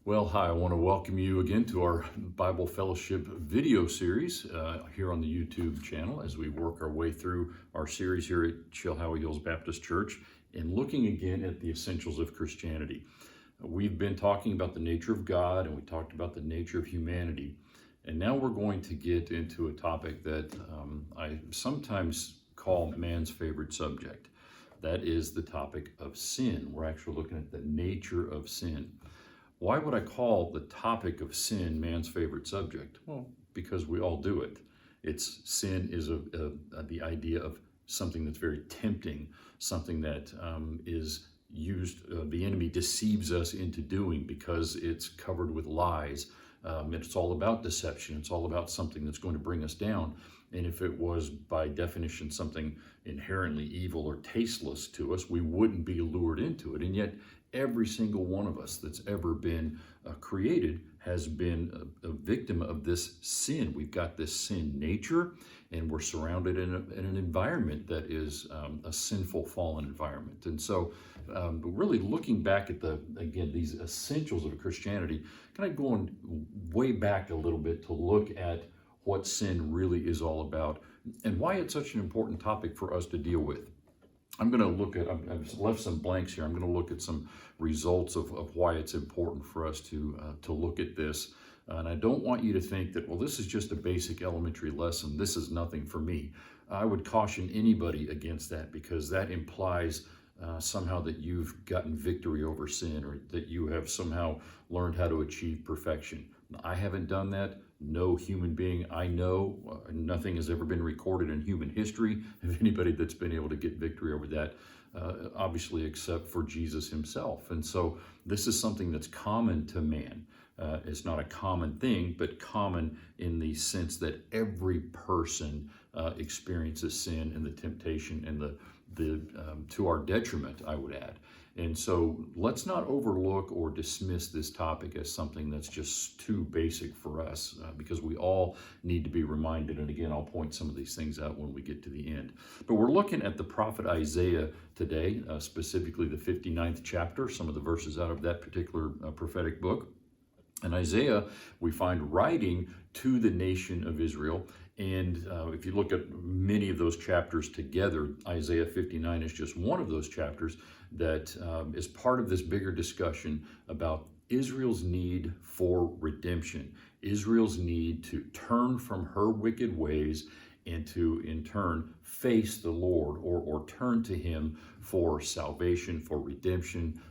Well, hi, I want to welcome you again to our Bible Fellowship video series here on the YouTube channel as we work our way through our series here at Chilhowie Hills Baptist Church and looking again at the essentials of Christianity. We've been talking about the nature of God and we talked about the nature of humanity. And now we're going to get into a topic that I sometimes call man's favorite subject. That is the topic of sin. We're actually looking at the nature of sin. Why would I call the topic of sin man's favorite subject? Well, because we all do it. Sin is the idea of something that's very tempting, something that is used, the enemy deceives us into doing because it's covered with lies. It's all about deception. It's all about something that's going to bring us down. And if it was by definition something inherently evil or tasteless to us, we wouldn't be lured into it. And yet every single one of us that's ever been created has been a victim of this sin. We've got this sin nature, and we're surrounded in an environment that is a sinful, fallen environment. And so really looking back at these essentials of Christianity, kind of going way back a little bit to look at what sin really is all about and why it's such an important topic for us to deal with. I'm going to look at, I've left some blanks here. I'm going to look at some results of why it's important for us to look at this. And I don't want you to think that, well, this is just a basic elementary lesson. This is nothing for me. I would caution anybody against that because that implies somehow that you've gotten victory over sin or that you have somehow learned how to achieve perfection. I haven't done that. No human being I know, nothing has ever been recorded in human history of anybody that's been able to get victory over that, obviously except for Jesus himself. And so this is something that's common to man. It's not a common thing, but common in the sense that every person experiences sin and the temptation and the to our detriment, I would add. And so let's not overlook or dismiss this topic as something that's just too basic for us because we all need to be reminded. And again, I'll point some of these things out when we get to the end. But we're looking at the prophet Isaiah today, specifically the 59th chapter, some of the verses out of that particular prophetic book. And Isaiah, we find writing to the nation of Israel. And if you look at many of those chapters together, Isaiah 59 is just one of those chapters that is part of this bigger discussion about Israel's need for redemption, Israel's need to turn from her wicked ways and to, in turn, face the Lord or turn to him for salvation, for redemption,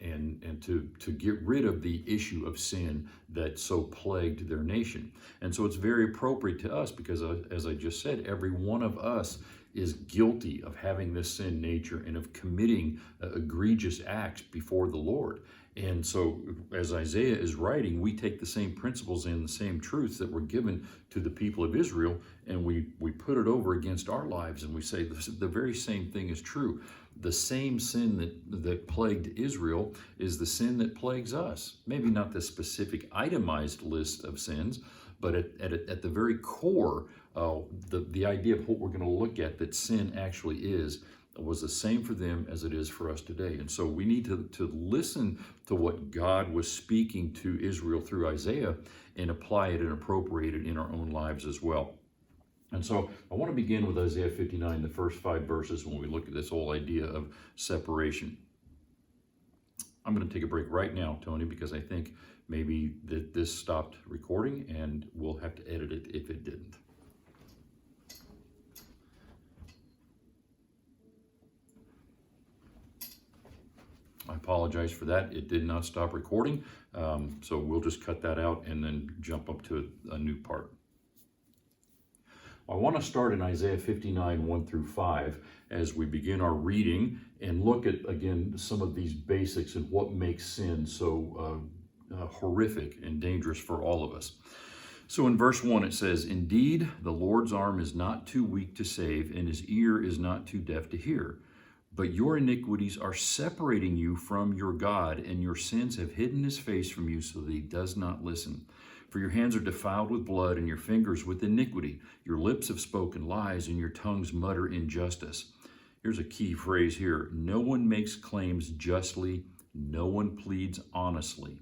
and to get rid of the issue of sin that so plagued their nation. And so it's very appropriate to us because, as I just said, every one of us is guilty of having this sin nature and of committing egregious acts before the Lord. And so as Isaiah is writing, we take the same principles and the same truths that were given to the people of Israel, and we put it over against our lives, and we say the very same thing is true. The same sin that plagued Israel is the sin that plagues us. Maybe not the specific itemized list of sins, but at the very core, the idea of what we're going to look at that sin actually is, was the same for them as it is for us today. And so we need to listen to what God was speaking to Israel through Isaiah and apply it and appropriate it in our own lives as well. And so I want to begin with Isaiah 59, the first 5 verses, when we look at this whole idea of separation. I'm going to take a break right now, Tony, because I think maybe that this stopped recording and we'll have to edit it if it didn't. I apologize for that. It did not stop recording. So we'll just cut that out and then jump up to a new part. I want to start in Isaiah 59, 1 through 5, as we begin our reading and look at, again, some of these basics and what makes sin so horrific and dangerous for all of us. So in verse 1 it says, "Indeed, the Lord's arm is not too weak to save, and his ear is not too deaf to hear. But your iniquities are separating you from your God, and your sins have hidden his face from you so that he does not listen. For your hands are defiled with blood, and your fingers with iniquity. Your lips have spoken lies, and your tongues mutter injustice." Here's a key phrase here. No one makes claims justly. No one pleads honestly.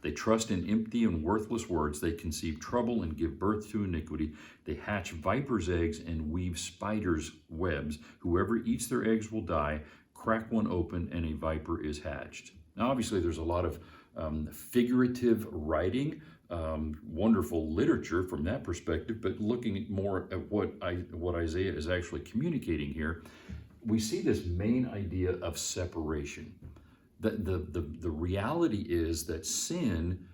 They trust in empty and worthless words. They conceive trouble and give birth to iniquity. They hatch vipers' eggs and weave spiders' webs. Whoever eats their eggs will die. Crack one open and a viper is hatched. Now, obviously, there's a lot of figurative writing, wonderful literature from that perspective, but looking more at what Isaiah is actually communicating here, we see this main idea of separation. The reality is that sin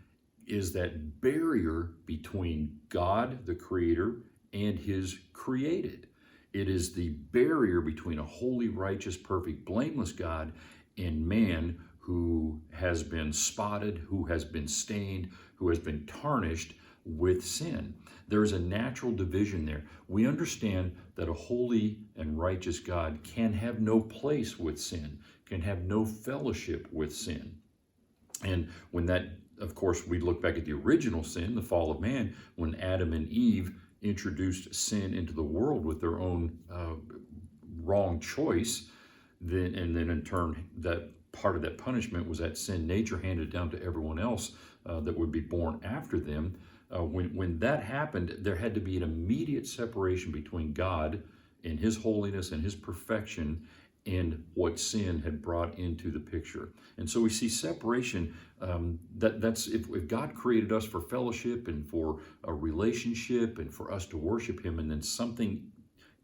is that barrier between God, the Creator, and His created. It is the barrier between a holy, righteous, perfect, blameless God and man who has been spotted, who has been stained, who has been tarnished with sin. There's a natural division there. We understand that a holy and righteous God can have no place with sin, can have no fellowship with sin. And when that, of course, we look back at the original sin, the fall of man, when Adam and Eve introduced sin into the world with their own wrong choice, then in turn, that part of that punishment was that sin nature handed down to everyone else that would be born after them. When that happened, there had to be an immediate separation between God and His holiness and His perfection and what sin had brought into the picture. And so we see separation. That's if God created us for fellowship and for a relationship and for us to worship Him, and then something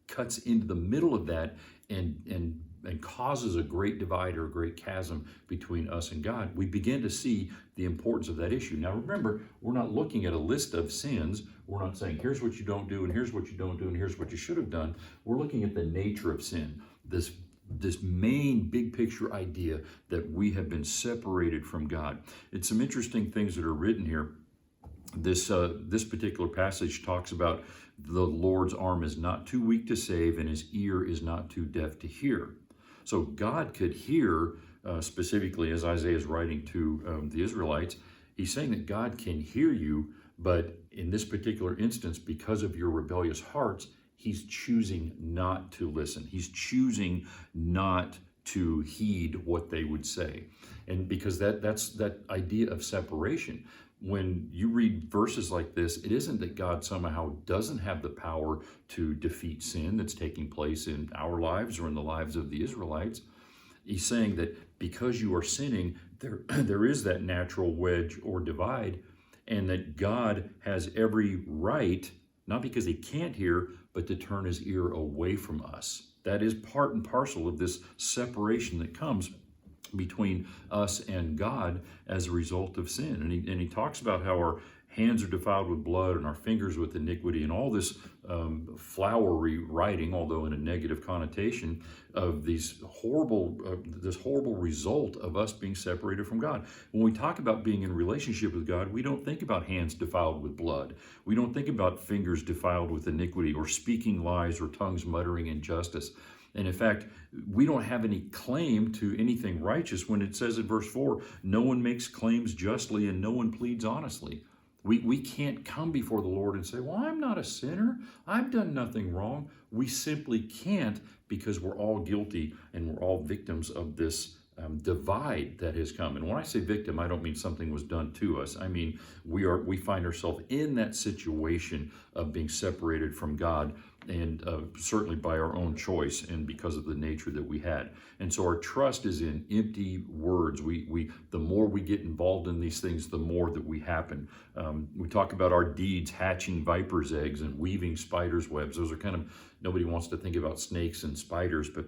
cuts into the middle of that and causes a great divide or a great chasm between us and God, we begin to see the importance of that issue. Now remember, we're not looking at a list of sins. We're not saying, here's what you don't do, and here's what you don't do, and here's what you should have done. We're looking at the nature of sin, this main big picture idea that we have been separated from God. It's some interesting things that are written here. This particular passage talks about the Lord's arm is not too weak to save, and His ear is not too deaf to hear. So God could hear, specifically as Isaiah is writing to the Israelites, he's saying that God can hear you, but in this particular instance, because of your rebellious hearts, He's choosing not to listen. He's choosing not to heed what they would say. And because that's that idea of separation. When you read verses like this, it isn't that God somehow doesn't have the power to defeat sin that's taking place in our lives or in the lives of the Israelites. He's saying that because you are sinning, there is that natural wedge or divide, and that God has every right, not because He can't hear, but to turn His ear away from us. That is part and parcel of this separation that comes between us and God as a result of sin. And he talks about how our hands are defiled with blood and our fingers with iniquity, and all this flowery writing, although in a negative connotation, of this horrible result of us being separated from God. When we talk about being in relationship with God, we don't think about hands defiled with blood. We don't think about fingers defiled with iniquity, or speaking lies, or tongues muttering injustice. And in fact, we don't have any claim to anything righteous when it says in verse 4, no one makes claims justly and no one pleads honestly. We can't come before the Lord and say, well, I'm not a sinner. I've done nothing wrong. We simply can't, because we're all guilty and we're all victims of this divide that has come. And when I say victim, I don't mean something was done to us. I mean, we find ourselves in that situation of being separated from God, and certainly by our own choice and because of the nature that we had. And so our trust is in empty words. The more we get involved in these things, the more that we happen. We talk about our deeds hatching vipers' eggs and weaving spiders' webs. Those are kind of, nobody wants to think about snakes and spiders, but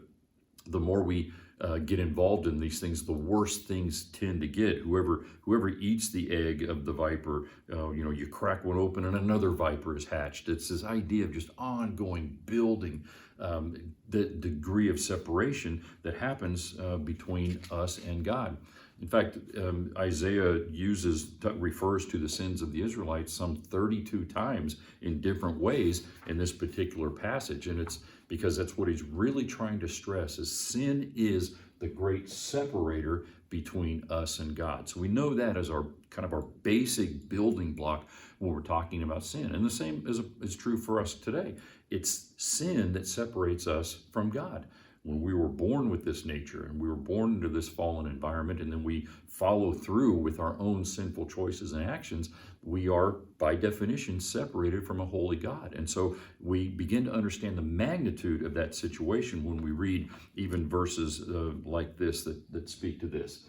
the more we get involved in these things, the worse things tend to get. Whoever eats the egg of the viper, you crack one open and another viper is hatched. It's this idea of just ongoing building, the degree of separation that happens between us and God. In fact, Isaiah refers to the sins of the Israelites some 32 times in different ways in this particular passage. And it's because that's what he's really trying to stress, is sin is the great separator between us and God. So we know that as our basic building block when we're talking about sin. And the same is true for us today. It's sin that separates us from God. when we were born with this nature and we were born into this fallen environment, and then we follow through with our own sinful choices and actions, we are by definition separated from a holy God. And so we begin to understand the magnitude of that situation when we read even verses like this that speak to this.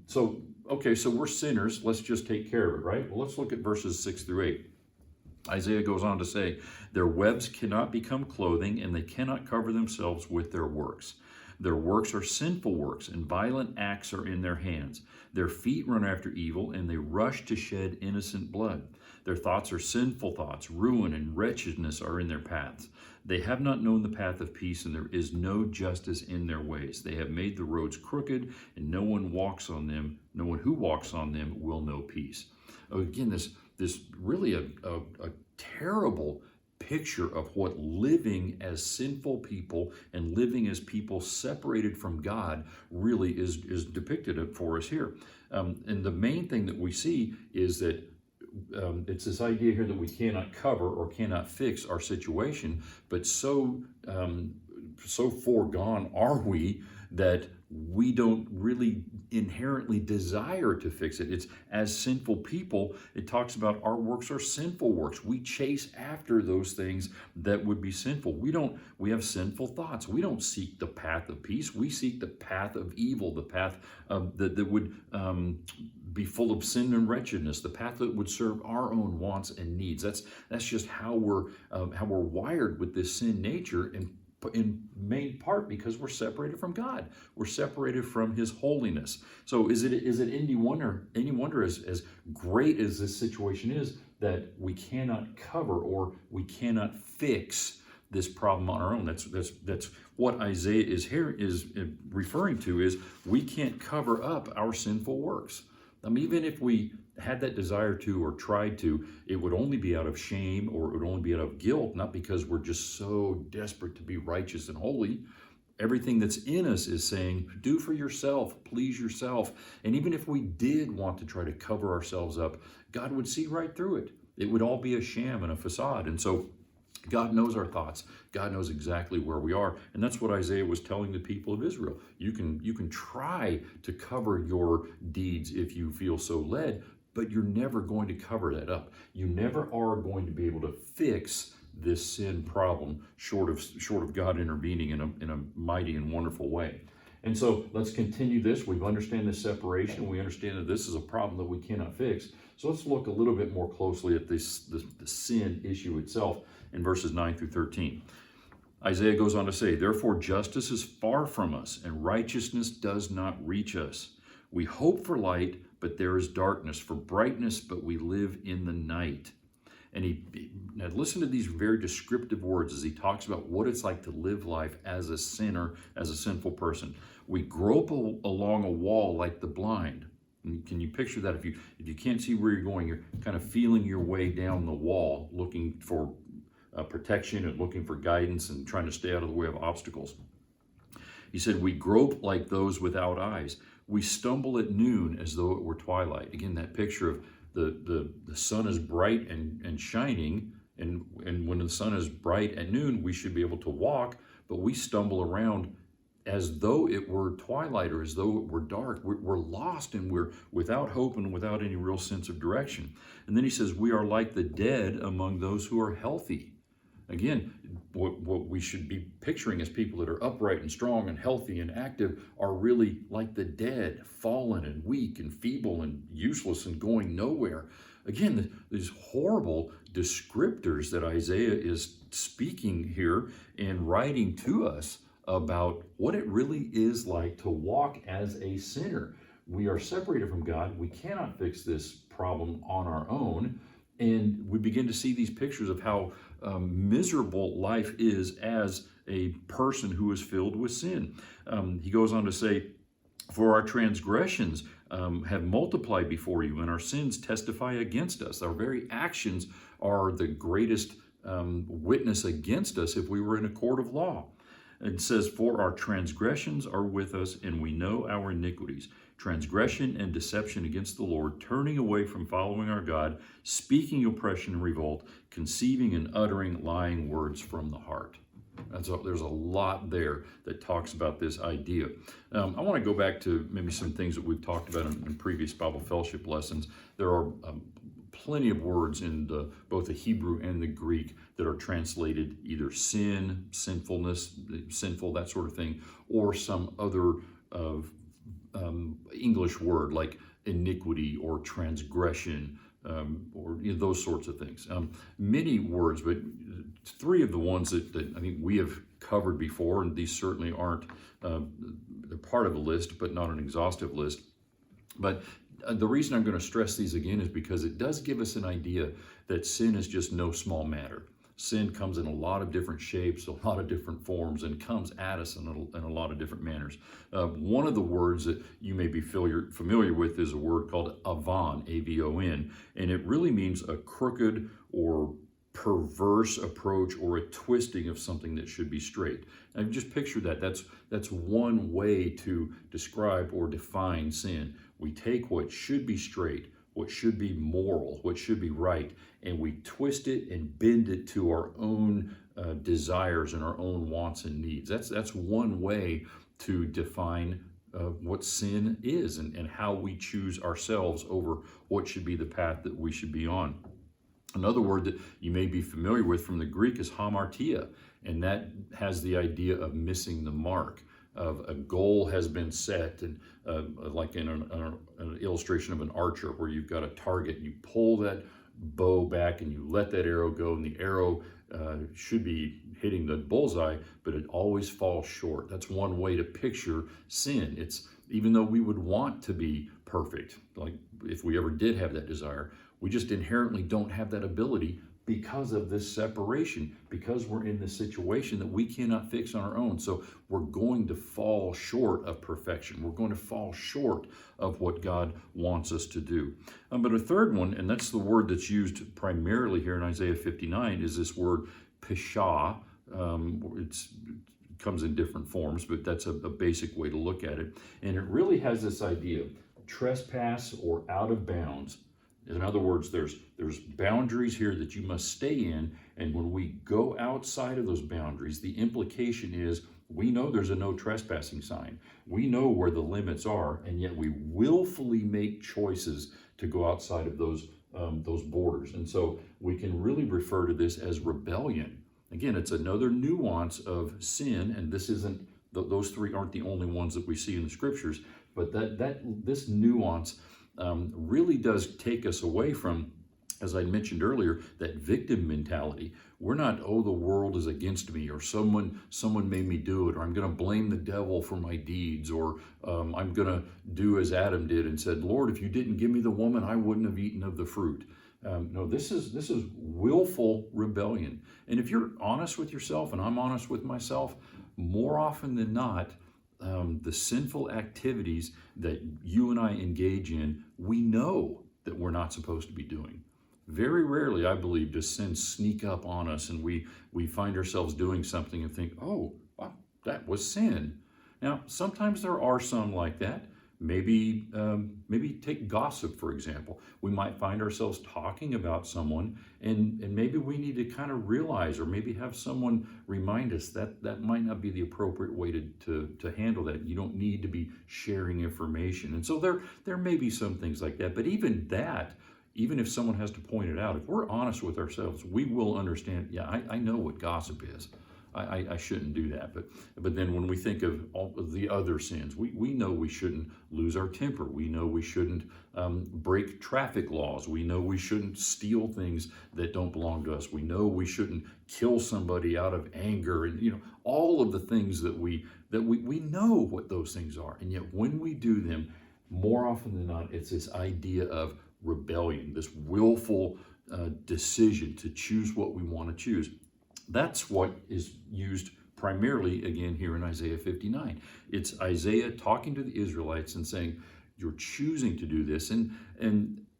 So we're sinners. Let's just take care of it, right? Well, let's look at verses 6 through 8. Isaiah goes on to say, their webs cannot become clothing, and they cannot cover themselves with their works. Their works are sinful works, and violent acts are in their hands. Their feet run after evil, and they rush to shed innocent blood. Their thoughts are sinful thoughts. Ruin and wretchedness are in their paths. They have not known the path of peace, and there is no justice in their ways. They have made the roads crooked, and no one walks on them. No one who walks on them will know peace. Again, this really a terrible picture of what living as sinful people and living as people separated from God really is depicted for us here. And the main thing that we see is that it's this idea here that we cannot cover or cannot fix our situation, but so foregone are we that we don't really inherently desire to fix it. It's as sinful people, it talks about our works are sinful works. We chase after those things that would be sinful. We have sinful thoughts. We don't seek the path of peace. We seek the path of evil, the path that would be full of sin and wretchedness, the path that would serve our own wants and needs. That's just how we're wired with this sin nature, and in main part because we're separated from God. We're separated from His holiness. So is it any wonder as great as this situation is that we cannot cover or we cannot fix this problem on our own? That's what Isaiah is referring to, is we can't cover up our sinful works. Even if we had that desire to or tried to, it would only be out of shame, or it would only be out of guilt, not because we're just so desperate to be righteous and holy. Everything that's in us is saying, do for yourself, please yourself. And even if we did want to try to cover ourselves up, God would see right through it. It would all be a sham and a facade. And so God knows our thoughts. God knows exactly where we are. And that's what Isaiah was telling the people of Israel. You can try to cover your deeds if you feel so led, but you're never going to cover that up. You never are going to be able to fix this sin problem short of God intervening in a mighty and wonderful way. And so let's continue this. We've understand this separation. We understand that this is a problem that we cannot fix. So let's look a little bit more closely at the sin issue itself in verses 9 through 13. Isaiah goes on to say, therefore justice is far from us, and righteousness does not reach us. We hope for light, but there is darkness, for brightness, but we live in the night. And now listen to these very descriptive words as he talks about what it's like to live life as a sinner, as a sinful person. We grope along a wall like the blind. And can you picture that? If you can't see where you're going, you're kind of feeling your way down the wall, looking for protection and looking for guidance and trying to stay out of the way of obstacles. He said, we grope like those without eyes. We stumble at noon as though it were twilight. Again, that picture of the sun is bright and shining, and when the sun is bright at noon, we should be able to walk, but we stumble around as though it were twilight or as though it were dark. We're lost, and we're without hope and without any real sense of direction. And then he says, we are like the dead among those who are healthy. Again, what we should be picturing as people that are upright and strong and healthy and active are really like the dead, fallen and weak and feeble and useless and going nowhere. Again, these horrible descriptors that Isaiah is speaking here and writing to us about what it really is like to walk as a sinner. We are separated from God. We cannot fix this problem on our own. And we begin to see these pictures of how miserable life is as a person who is filled with sin. He goes on to say, for our transgressions have multiplied before you, and our sins testify against us. Our very actions are the greatest witness against us if we were in a court of law. It says, for our transgressions are with us, and we know our iniquities. Transgression and deception against the Lord, turning away from following our God, speaking oppression and revolt, conceiving and uttering lying words from the heart. There's a lot there that talks about this idea. I want to go back to maybe some things that we've talked about in previous Bible fellowship lessons. There are plenty of words in both the Hebrew and the Greek that are translated either sin, sinfulness, sinful, that sort of thing, or some other English word like iniquity or transgression, or those sorts of things. Many words, but three of the ones that I think we have covered before, and these certainly aren't, they're part of a list, but not an exhaustive list. But the reason I'm going to stress these again is because it does give us an idea that sin is just no small matter. Sin comes in a lot of different shapes, a lot of different forms, and comes at us in a lot of different manners. One of the words that you may be familiar with is a word called avon, A-V-O-N, and it really means a crooked or perverse approach or a twisting of something that should be straight. And just picture that. That's one way to describe or define sin. We take what should be straight, what should be moral, what should be right, and we twist it and bend it to our own desires and our own wants and needs. That's one way to define what sin is and how we choose ourselves over what should be the path that we should be on. Another word that you may be familiar with from the Greek is hamartia, and that has the idea of missing the mark, of a goal has been set, and like in an illustration of an archer where you've got a target, you pull that bow back and you let that arrow go, and the arrow should be hitting the bullseye, but it always falls short. That's one way to picture sin. It's, even though we would want to be perfect, like if we ever did have that desire, we just inherently don't have that ability because of this separation, because we're in this situation that we cannot fix on our own. So we're going to fall short of perfection. We're going to fall short of what God wants us to do. But a third one, and that's the word that's used primarily here in Isaiah 59, is this word pesha. It comes in different forms, but that's a basic way to look at it. And it really has this idea of trespass or out of bounds. In other words, there's boundaries here that you must stay in, and when we go outside of those boundaries, the implication is we know there's a no trespassing sign. We know where the limits are, and yet we willfully make choices to go outside of those borders. And so we can really refer to this as rebellion. Again, it's another nuance of sin, and this isn't, those three aren't the only ones that we see in the scriptures, but this nuance really does take us away from, as I mentioned earlier, that victim mentality. We're not, oh, the world is against me, or someone made me do it, or I'm going to blame the devil for my deeds, or I'm going to do as Adam did and said, Lord, if you didn't give me the woman, I wouldn't have eaten of the fruit. No, this is willful rebellion. And if you're honest with yourself, and I'm honest with myself, more often than not, the sinful activities that you and I engage in, we know that we're not supposed to be doing. Very rarely, I believe, does sin sneak up on us and we find ourselves doing something and think, oh, wow, that was sin. Now, sometimes there are some like that. Maybe take gossip, for example. We might find ourselves talking about someone, and maybe we need to kind of realize, or maybe have someone remind us that that might not be the appropriate way to handle that. You don't need to be sharing information. And so there may be some things like that. But even if someone has to point it out, if we're honest with ourselves, we will understand, yeah, I know what gossip is. I shouldn't do that. But then when we think of all of the other sins, we know we shouldn't lose our temper. We know we shouldn't break traffic laws. We know we shouldn't steal things that don't belong to us. We know we shouldn't kill somebody out of anger, and all of the things that we know what those things are. And yet when we do them, more often than not, it's this idea of rebellion, this willful decision to choose what we want to choose. That's what is used primarily again here in Isaiah 59. It's Isaiah talking to the Israelites and saying, you're choosing to do this. And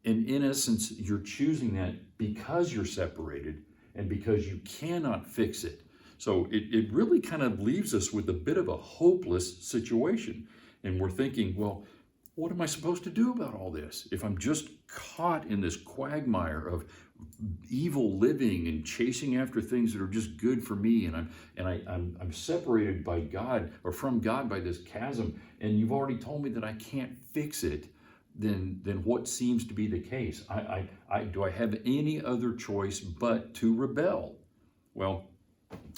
in essence, you're choosing that because you're separated and because you cannot fix it. So it really kind of leaves us with a bit of a hopeless situation. And we're thinking, well, what am I supposed to do about all this? If I'm just caught in this quagmire of evil living and chasing after things that are just good for me, and I'm separated by God or from God by this chasm, and you've already told me that I can't fix it, then what seems to be the case? Do I have any other choice but to rebel? Well,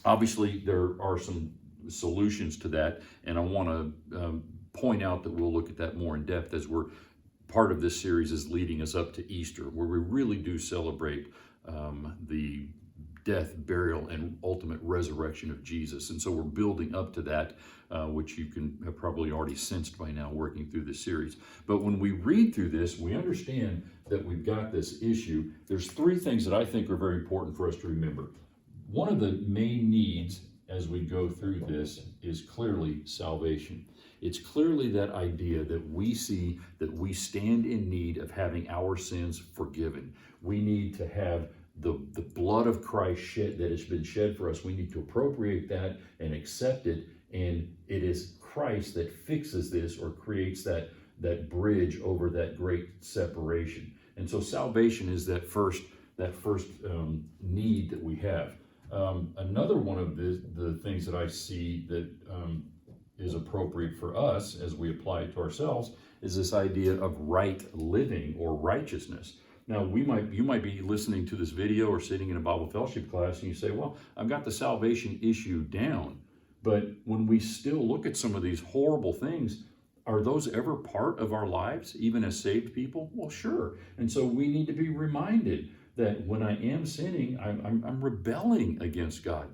obviously there are some solutions to that, and I want to point out that we'll look at that more in depth as we're part of this series is leading us up to Easter, where we really do celebrate the death, burial, and ultimate resurrection of Jesus. And so we're building up to that, which you can have probably already sensed by now working through this series. But when we read through this, we understand that we've got this issue. There's three things that I think are very important for us to remember. One of the main needs as we go through this is clearly salvation. It's clearly that idea that we see that we stand in need of having our sins forgiven. We need to have the blood of Christ shed that has been shed for us. We need to appropriate that and accept it. And it is Christ that fixes this or creates that bridge over that great separation. And so salvation is that first need that we have. Another one of the things that I see that is appropriate for us as we apply it to ourselves is this idea of right living or righteousness. Now, you might be listening to this video or sitting in a Bible fellowship class and you say, well, I've got the salvation issue down. But when we still look at some of these horrible things, are those ever part of our lives, even as saved people? Well, sure. And so we need to be reminded that when I am sinning, I'm rebelling against God.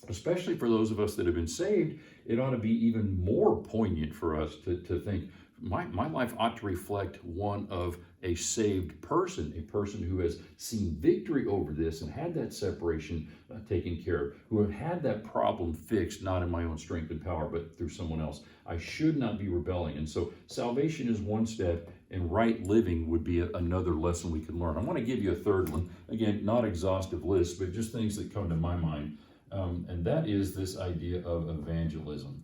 Especially for those of us that have been saved, it ought to be even more poignant for us to think, my life ought to reflect one of a saved person, a person who has seen victory over this and had that separation taken care of, who have had that problem fixed, not in my own strength and power, but through someone else. I should not be rebelling. And so salvation is one step, and right living would be another lesson we can learn. I want to give you a third one. Again, not exhaustive list, but just things that come to my mind. And that is this idea of evangelism.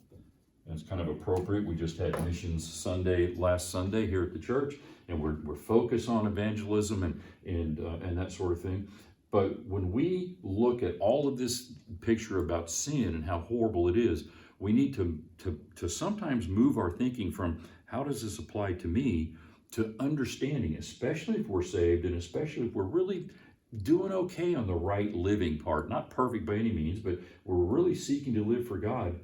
And it's kind of appropriate. We just had Missions Sunday last Sunday here at the church, and we're focused on evangelism and that sort of thing. But when we look at all of this picture about sin and how horrible it is, we need to sometimes move our thinking from how does this apply to me to understanding, especially if we're saved and especially if we're really doing okay on the right living part. Not perfect by any means, but we're really seeking to live for God.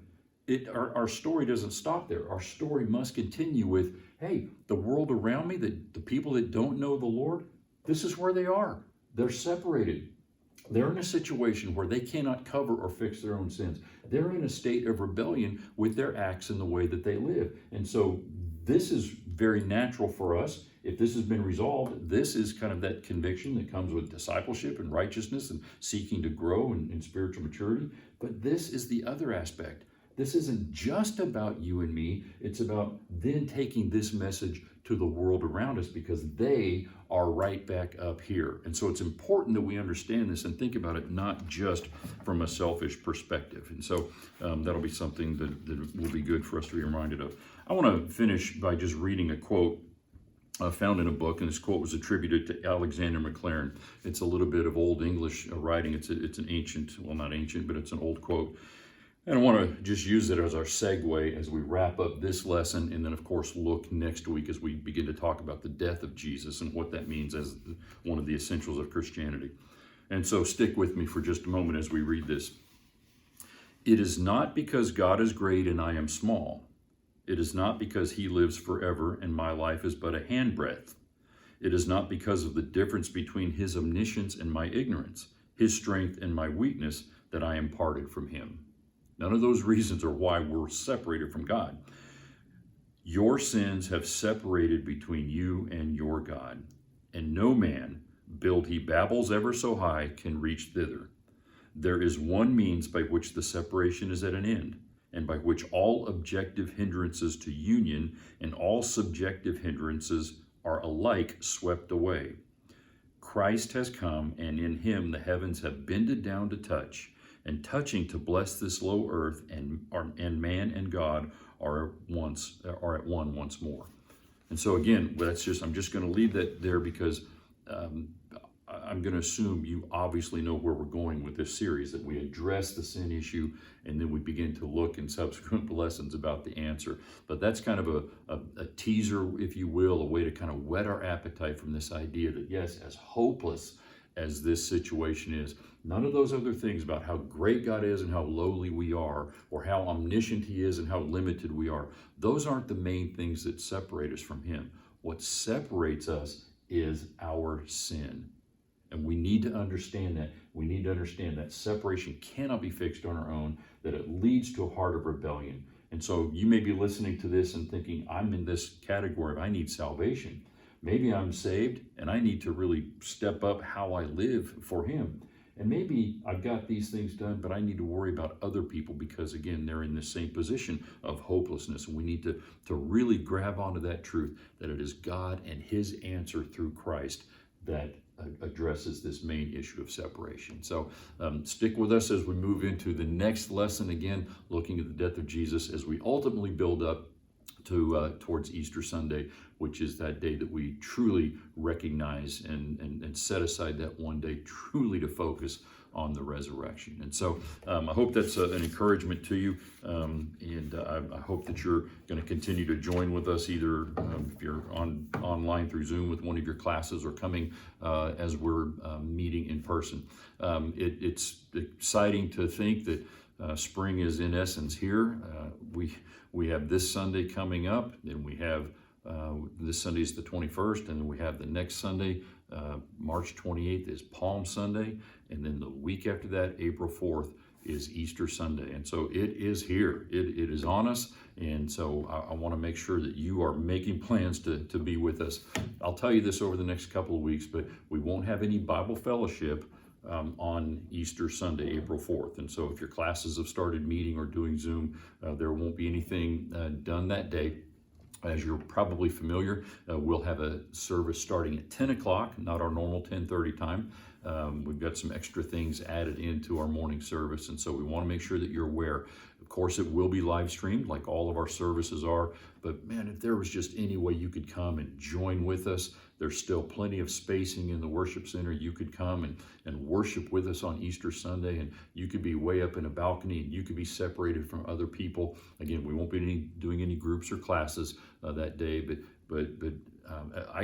Our story doesn't stop there. Our story must continue with, hey, the world around me, the people that don't know the Lord, this is where they are. They're separated. They're in a situation where they cannot cover or fix their own sins. They're in a state of rebellion with their acts and the way that they live. And so this is very natural for us. If this has been resolved, this is kind of that conviction that comes with discipleship and righteousness and seeking to grow in spiritual maturity. But this is the other aspect. This isn't just about you and me. It's about then taking this message to the world around us because they are right back up here. And so it's important that we understand this and think about it not just from a selfish perspective. And so that'll be something that will be good for us to be reminded of. I want to finish by just reading a quote found in a book, and this quote was attributed to Alexander Maclaren. It's a little bit of Old English writing. It's an ancient, well, not ancient, but it's an old quote. And I want to just use it as our segue as we wrap up this lesson, and then, of course, look next week as we begin to talk about the death of Jesus and what that means as one of the essentials of Christianity. And so stick with me for just a moment as we read this. It is not because God is great and I am small. It is not because he lives forever and my life is but a handbreadth. It is not because of the difference between his omniscience and my ignorance, his strength and my weakness, that I am parted from him. None of those reasons are why we're separated from God. Your sins have separated between you and your God, and no man, build he Babels ever so high, can reach thither. There is one means by which the separation is at an end, and by which all objective hindrances to union and all subjective hindrances are alike swept away. Christ has come, and in him the heavens have bended down to touch, and touching to bless this low earth, and man and God are at one once more. And so again, I'm just going to leave that there because I'm going to assume you obviously know where we're going with this series, that we address the sin issue and then we begin to look in subsequent lessons about the answer. But that's kind of a teaser, if you will, a way to kind of whet our appetite from this idea that, yes, as hopeless as this situation is, none of those other things about how great God is and how lowly we are, or how omniscient He is and how limited we are, those aren't the main things that separate us from Him. What separates us is our sin. And we need to understand that. We need to understand that separation cannot be fixed on our own, that it leads to a heart of rebellion. And so you may be listening to this and thinking, I'm in this category, I need salvation. Maybe I'm saved and I need to really step up how I live for Him. And maybe I've got these things done, but I need to worry about other people because, again, they're in the same position of hopelessness. And we need to really grab onto that truth, that it is God and His answer through Christ that addresses this main issue of separation. So stick with us as we move into the next lesson, again, looking at the death of Jesus as we ultimately build up to towards Easter Sunday, which is that day that we truly recognize and set aside that one day truly to focus on the resurrection. And so I hope that's an encouragement to you, and I hope that you're going to continue to join with us, either if you're online through Zoom with one of your classes, or coming as we're meeting in person. It's exciting to think that spring is in essence here. We have this Sunday coming up, then we have this Sunday is the 21st, and then we have the next Sunday, March 28th is Palm Sunday, and then the week after that, April 4th, is Easter Sunday. And so it is here. It is on us, and so I want to make sure that you are making plans to be with us. I'll tell you this over the next couple of weeks, but we won't have any Bible fellowship on Easter Sunday, April 4th. And so if your classes have started meeting or doing Zoom, there won't be anything done that day. As you're probably familiar, we'll have a service starting at 10 o'clock, not our normal 10:30 time. We've got some extra things added into our morning service, and so we want to make sure that you're aware. Of course, it will be live streamed like all of our services are, but man, if there was just any way you could come and join with us, there's still plenty of spacing in the worship center. You could come and worship with us on Easter Sunday, and you could be way up in a balcony, and you could be separated from other people. Again, we won't be doing any groups or classes that day, but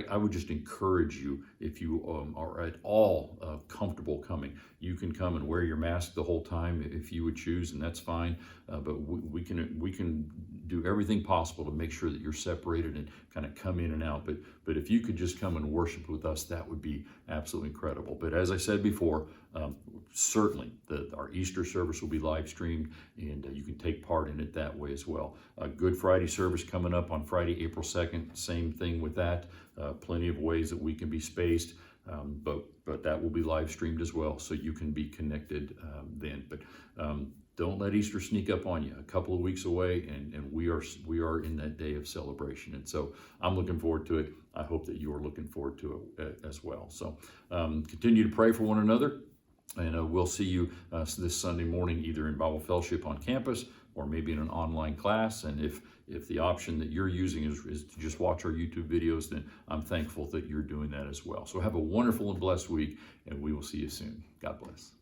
I would just encourage you, if you are at all comfortable coming, you can come and wear your mask the whole time if you would choose, and that's fine. But we can do everything possible to make sure that you're separated and kind of come in and out. But if you could just come and worship with us, that would be absolutely incredible. But as I said before, certainly our Easter service will be live streamed, and you can take part in it that way as well. Good Friday service coming up on Friday, April 2nd. Same thing with that. Plenty of ways that we can be spaced, but that will be live streamed as well, so you can be connected then. But don't let Easter sneak up on you. A couple of weeks away, and we are in that day of celebration. And so I'm looking forward to it. I hope that you are looking forward to it as well. So continue to pray for one another. And we'll see you this Sunday morning, either in Bible Fellowship on campus or maybe in an online class. And if the option that you're using is to just watch our YouTube videos, then I'm thankful that you're doing that as well. So have a wonderful and blessed week, and we will see you soon. God bless.